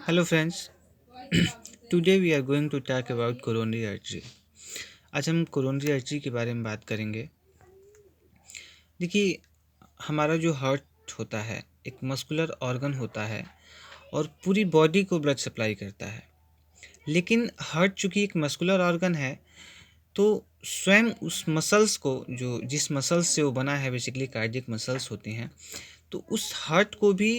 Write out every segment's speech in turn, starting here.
Hello friends, today we are going to talk about coronary artery. आज हम coronary artery के बारे में बात करेंगे। देखिए, हमारा जो हार्ट होता है एक मस्कुलर ऑर्गन होता है और पूरी बॉडी को ब्लड सप्लाई करता है। लेकिन हार्ट चूँकि एक मस्कुलर ऑर्गन है तो स्वयं उस मसल्स को जो जिस मसल्स से वो बना है बेसिकली कार्डियक मसल्स होते हैं, तो उस हार्ट को भी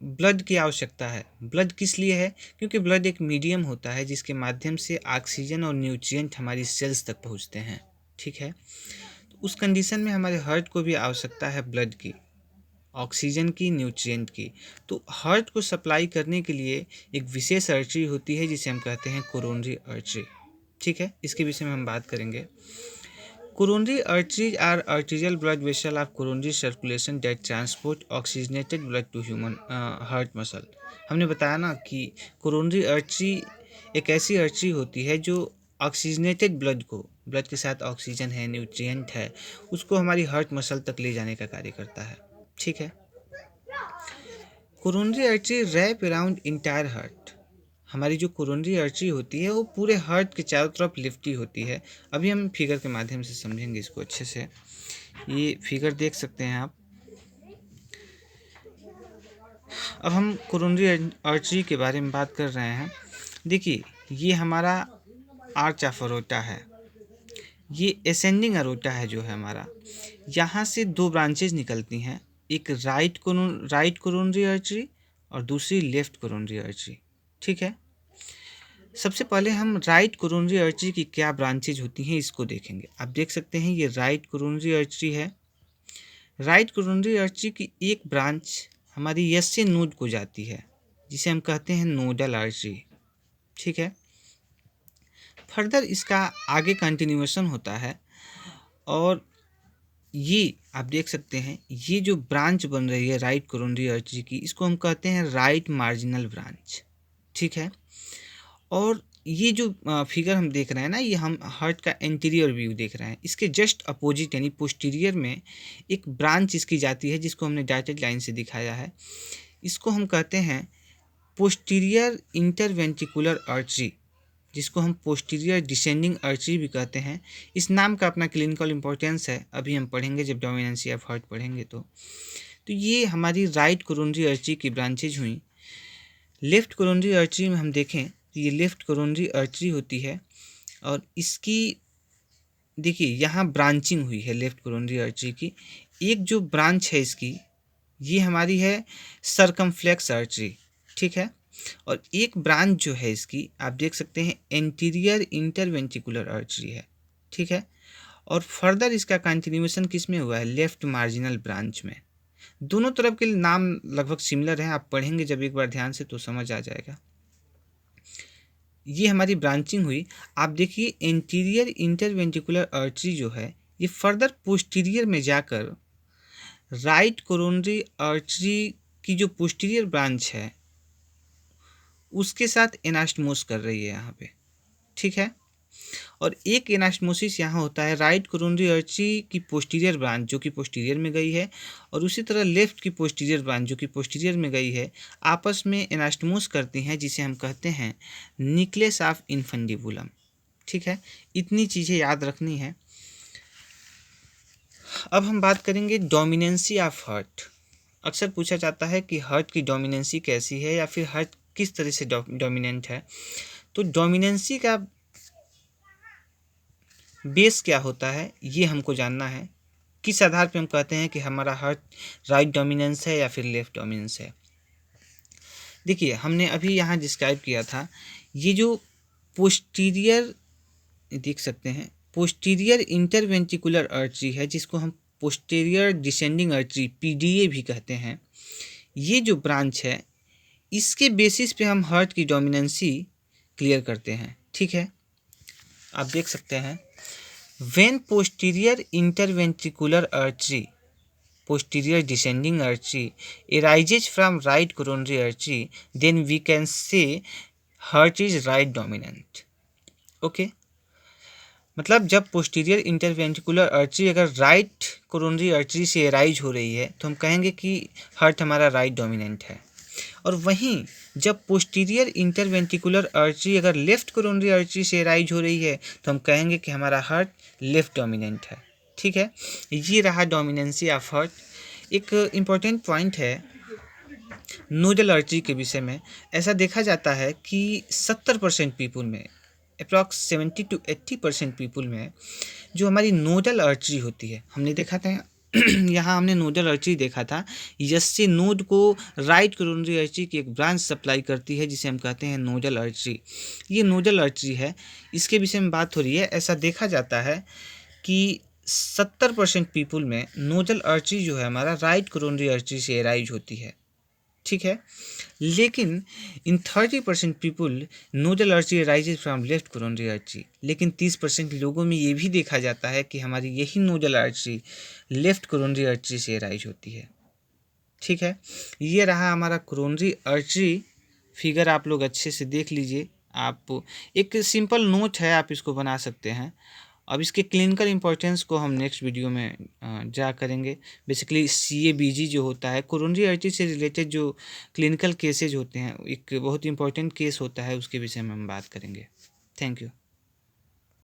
ब्लड की आवश्यकता है। ब्लड किस लिए है? क्योंकि ब्लड एक मीडियम होता है जिसके माध्यम से ऑक्सीजन और न्यूट्रिएंट हमारी सेल्स तक पहुंचते हैं। ठीक है, तो उस कंडीशन में हमारे हार्ट को भी आवश्यकता है ब्लड की, ऑक्सीजन की, न्यूट्रिएंट की। तो हार्ट को सप्लाई करने के लिए एक विशेष आर्टरी होती है जिसे हम कहते हैं कोरोनरी आर्टरी। ठीक है, इसके विषय में हम बात करेंगे। Coronary arteries are arterial blood vessel of coronary circulation that transport oxygenated blood to human heart muscle। हमने बताया ना कि कोरोनरी आर्टरी एक ऐसी आर्टरी होती है जो ऑक्सीजनेटेड ब्लड को, ब्लड के साथ ऑक्सीजन है, न्यूट्रिएंट है, उसको हमारी हार्ट मसल तक ले जाने का कार्य करता है। ठीक है, coronary artery wrap around entire heart. हमारी जो कोरोनरी आर्टरी होती है वो पूरे हार्ट के चारों तरफ लिफ्टी होती है। अभी हम फिगर के माध्यम से समझेंगे इसको अच्छे से। ये फिगर देख सकते हैं आप। अब हम कोरोनरी आर्टरी के बारे में बात कर रहे हैं। देखिए, ये हमारा आर्च ऑफ अरोटा है, ये असेंडिंग अरोटा है जो है हमारा। यहाँ से दो ब्रांचेज निकलती हैं, एक राइट कोरोनरी आर्टरी और दूसरी लेफ्ट कोरोनरी आर्टरी। ठीक है, सबसे पहले हम राइट कोरोनरी आर्टरी की क्या ब्रांचेज होती हैं इसको देखेंगे। आप देख सकते हैं ये राइट कोरोनरी आर्टरी है। राइट कोरोनरी आर्टरी की एक ब्रांच हमारी यस्य नोड को जाती है जिसे हम कहते हैं नोडल आर्टरी। ठीक है, फर्दर इसका आगे कंटिन्यूएशन होता है और ये आप देख सकते हैं ये जो ब्रांच बन रही है राइट कोरोनरी आर्टरी की, इसको हम कहते हैं राइट मार्जिनल ब्रांच। ठीक है, और ये जो फिगर हम देख रहे हैं ना, ये हम हार्ट का एंटीरियर व्यू देख रहे हैं। इसके जस्ट अपोजिट यानी पोस्टीरियर में एक ब्रांच इसकी जाती है जिसको हमने डॉटेड लाइन से दिखाया है। इसको हम कहते हैं पोस्टीरियर इंटरवेंट्रिकुलर आर्टरी, जिसको हम पोस्टीरियर डिसेंडिंग आर्टरी भी कहते हैं। इस नाम का अपना क्लिनिकल इंपॉर्टेंस है, अभी हम पढ़ेंगे जब डोमिनेंसी ऑफ हार्ट पढ़ेंगे तो ये हमारी राइट कोरोनरी आर्टरी की ब्रांचेज हुई। लेफ्ट कोरोनरी आर्टरी में हम देखें, ये लेफ्ट कोरोनरी आर्टरी होती है और इसकी देखिए यहाँ ब्रांचिंग हुई है लेफ्ट कोरोनरी आर्टरी की। एक जो ब्रांच है इसकी, ये हमारी है सर्कमफ्लेक्स आर्टरी। ठीक है, और एक ब्रांच जो है इसकी आप देख सकते हैं एंटीरियर इंटरवेंट्रिकुलर आर्टरी है। ठीक है, और फर्दर इसका कंटिन्यूएशन किस में हुआ है? लेफ्ट मार्जिनल ब्रांच में। दोनों तरफ के नाम लगभग सिमिलर हैं, आप पढ़ेंगे जब एक बार ध्यान से तो समझ आ जाएगा। ये हमारी ब्रांचिंग हुई। आप देखिए एंटीरियर इंटरवेंट्रिकुलर आर्टरी जो है ये फर्दर पोस्टीरियर में जाकर राइट कोरोनरी आर्टरी की जो पोस्टीरियर ब्रांच है उसके साथ एनास्टमोस कर रही है यहाँ पे। ठीक है, और एक एनास्टमोसिस यहाँ होता है राइट कोरोनरी आर्टरी की पोस्टीरियर ब्रांच जो कि पोस्टीरियर में गई है और उसी तरह लेफ्ट की पोस्टीरियर ब्रांच जो कि पोस्टीरियर में गई है, आपस में एनास्टमोस करती हैं जिसे हम कहते हैं न्यूक्लियस ऑफ इन्फंडिबुलम। ठीक है, इतनी चीज़ें याद रखनी है। अब हम बात करेंगे डोमिनेंसी ऑफ हार्ट। अक्सर पूछा जाता है कि हार्ट की डोमिनेंसी कैसी है या फिर हार्ट किस तरह से डोमिनेंट है। तो डोमिनेंसी का बेस क्या होता है ये हमको जानना है। किस आधार पे हम कहते हैं कि हमारा हार्ट राइट डोमिनेंस है या फिर लेफ्ट डोमिनेंस है। देखिए, हमने अभी यहाँ डिस्क्राइब किया था ये जो पोस्टीरियर देख सकते हैं पोस्टीरियर इंटरवेंट्रिकुलर आर्टरी है जिसको हम पोस्टीरियर डिसेंडिंग आर्टरी पीडीए भी कहते हैं। ये जो ब्रांच है इसके बेसिस पे हम हार्ट की डोमिनेंसी क्लियर करते हैं। ठीक है, आप देख सकते हैं when posterior interventricular artery, posterior descending artery arises from right coronary artery, then we can say heart is right dominant। Okay, मतलब जब पोस्टीरियर इंटरवेंट्रिकुलर आर्टरी अगर राइट कोरोनरी आर्टरी से एराइज हो रही है तो हम कहेंगे कि हार्ट हमारा राइट डोमिनेंट है। और वहीं जब पोस्टीरियर इंटरवेंट्रिकुलर आर्टरी अगर लेफ्ट कोरोनरी आर्टरी से राइज हो रही है तो हम कहेंगे कि हमारा हार्ट लेफ्ट डोमिनेंट है। ठीक है, ये रहा डोमिनेंसी ऑफ हार्ट। एक इम्पॉर्टेंट पॉइंट है नोडल आर्टरी के विषय में। ऐसा देखा जाता है कि 70% पीपुल में, अप्रॉक्स 70 to 80% पीपुल में जो हमारी नोडल आर्टरी होती है, हमने देखा था यहाँ हमने नोडल आर्टरी देखा था, यस्से नोड को राइट कोरोनरी आर्टरी की एक ब्रांच सप्लाई करती है जिसे हम कहते हैं नोडल आर्टरी। ये नोडल आर्टरी है, इसके विषय में बात हो रही है। ऐसा देखा जाता है कि 70% पीपुल में नोडल आर्टरी जो है हमारा राइट कोरोनरी आर्टरी से अराइज होती है। ठीक है, लेकिन इन 30% people nodal artery arises from left coronary artery. लेकिन 30% लोगों में ये भी देखा जाता है कि हमारी यही nodal artery left coronary artery से अराइज होती है। ठीक है, ये रहा हमारा कोरोनरी आर्टरी फिगर, आप लोग अच्छे से देख लीजिए। आप एक सिंपल नोट है, आप इसको बना सकते हैं। अब इसके क्लिनिकल इंपॉर्टेंस को हम नेक्स्ट वीडियो में जा करेंगे। बेसिकली CABG जो होता है कोरोनरी आर्टरी से रिलेटेड जो क्लिनिकल केसेज होते हैं, एक बहुत इंपॉर्टेंट केस होता है, उसके विषय में हम बात करेंगे। Thank you.